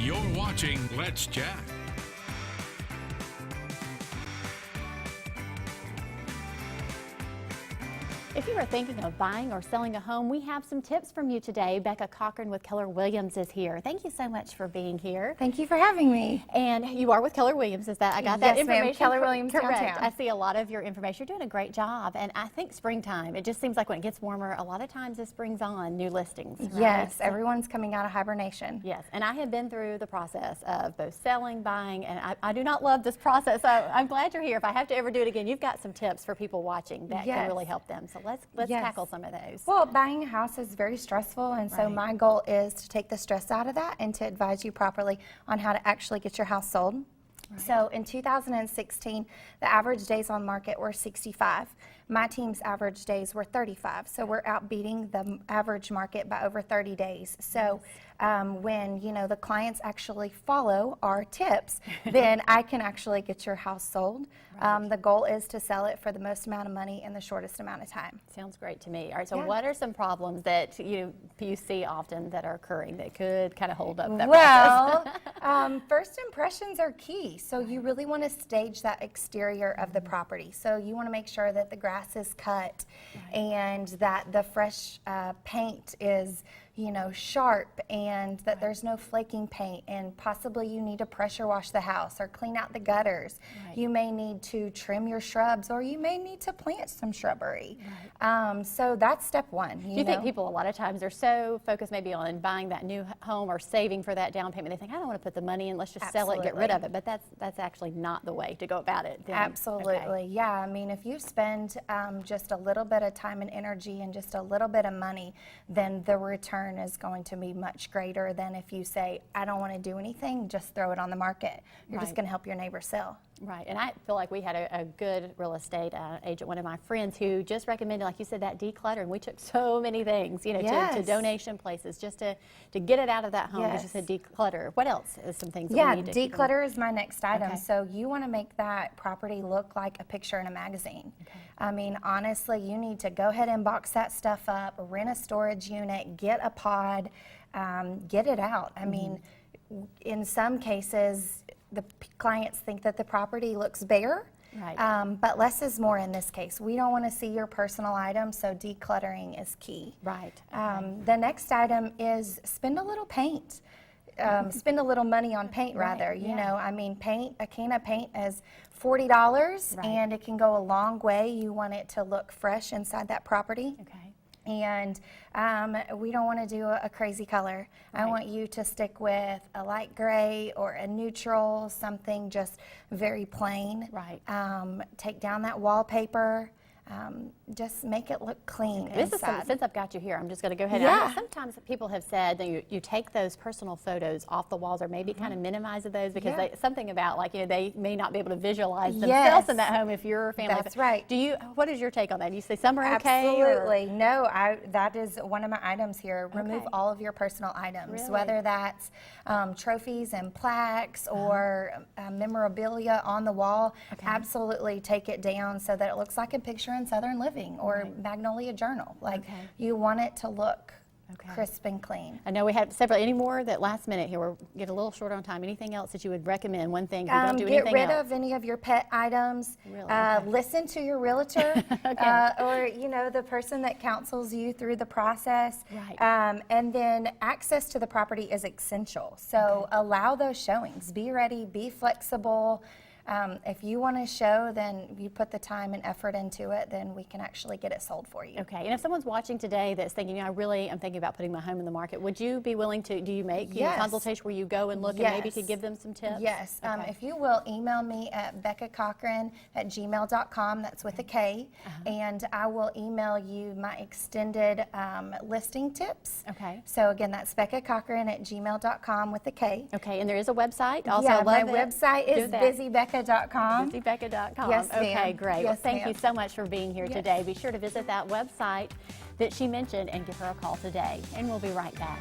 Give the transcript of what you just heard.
You're watching Let's Chat. If you are thinking of buying or selling a home, we have some tips from you today. Bekah Cochran with Keller Williams is here. Thank you so much for being here. Thank you for having me. And you are with Keller Williams, is that? I got that Yes, ma'am. information Keller Williams correct. downtown. I see a lot of your information. You're doing a great job. And I think springtime, it just seems like when it gets warmer, a lot of times this brings on new listings. Right? Yes, everyone's coming out of hibernation. Yes, and I have been through the process of both selling, buying, and I do not love this process. So I'm glad you're here. If I have to ever do it again, you've got some tips for people watching that can really help them. So let's tackle some of those. Well, buying a house is very stressful, and so my goal is to take the stress out of that and to advise you properly on how to actually get your house sold. So in 2016, the average days on market were 65. My team's average days were 35. So we're outbeating the average market by over 30 days. So when the clients actually follow our tips, then I can actually get your house sold. The goal is to sell it for the most amount of money in the shortest amount of time. Sounds great to me. All right, so what are some problems that you see often that are occurring that could kind of hold up that process? First impressions are key. So you really want to stage that exterior of the property. So you want to make sure that the grass is cut and that the fresh paint is sharp, and that there's no flaking paint, and possibly you need to pressure wash the house or clean out the gutters. You may need to trim your shrubs, or you may need to plant some shrubbery. So that's step one. Do you think people a lot of times are so focused maybe on buying that new home or saving for that down payment, they think, I don't want to put the money in, let's just sell it, get rid of it, but that's actually not the way to go about it. Absolutely, yeah. I mean, if you spend just a little bit of time and energy and just a little bit of money, then the return is going to be much greater than if you say, I don't want to do anything, just throw it on the market. You're just going to help your neighbor sell. Right, and I feel like we had a good real estate agent, one of my friends, who just recommended, like you said, that declutter, and we took so many things, to donation places just to get it out of that home. As you said, declutter. What else is some things that we need to declutter is my next item. So you want to make that property look like a picture in a magazine. I mean, honestly, you need to go ahead and box that stuff up, rent a storage unit, get a pod, get it out. I mean, in some cases, the clients think that the property looks bare, but less is more in this case. We don't want to see your personal items, so decluttering is key. The next item is spend a little paint. Spend a little money on paint, rather. I mean, a can of paint is $40, and it can go a long way. You want it to look fresh inside that property. And we don't want to do a crazy color. I want you to stick with a light gray or a neutral, something just very plain. Take down that wallpaper. Just make it look clean inside. Since I've got you here, I'm just going to go ahead. I know sometimes people have said that you take those personal photos off the walls, or maybe kind of minimize those, because something about they may not be able to visualize themselves in that home if you're a family. That's right. What is your take on that? Do you say some are okay? Absolutely. No, that is one of my items here. Remove all of your personal items, whether that's trophies and plaques or memorabilia on the wall. Absolutely take it down so that it looks like a picture in Southern Living or Magnolia Journal. You want it to look crisp and clean. I know we have several. Any more that last minute here? We're getting a little short on time. Anything else that you would recommend? One thing, don't do anything got rid of any of your pet items. Listen to your realtor or the person that counsels you through the process. And then access to the property is essential. So allow those showings. Be ready. Be flexible. If you want to show, then you put the time and effort into it, then we can actually get it sold for you. And if someone's watching today that's thinking, I really am thinking about putting my home in the market, would you be willing to, do you make a consultation where you go and look and maybe could give them some tips? Yes. If you will, email me at bekahcochran@gmail.com, that's with a K, and I will email you my extended listing tips. So again, that's bekahcochran@gmail.com with a K. And there is a website also? My website is busybekah.com. busybekah.com. Yes, okay, great. Yes, well, thank you so much for being here today. Be sure to visit that website that she mentioned and give her a call today. And we'll be right back.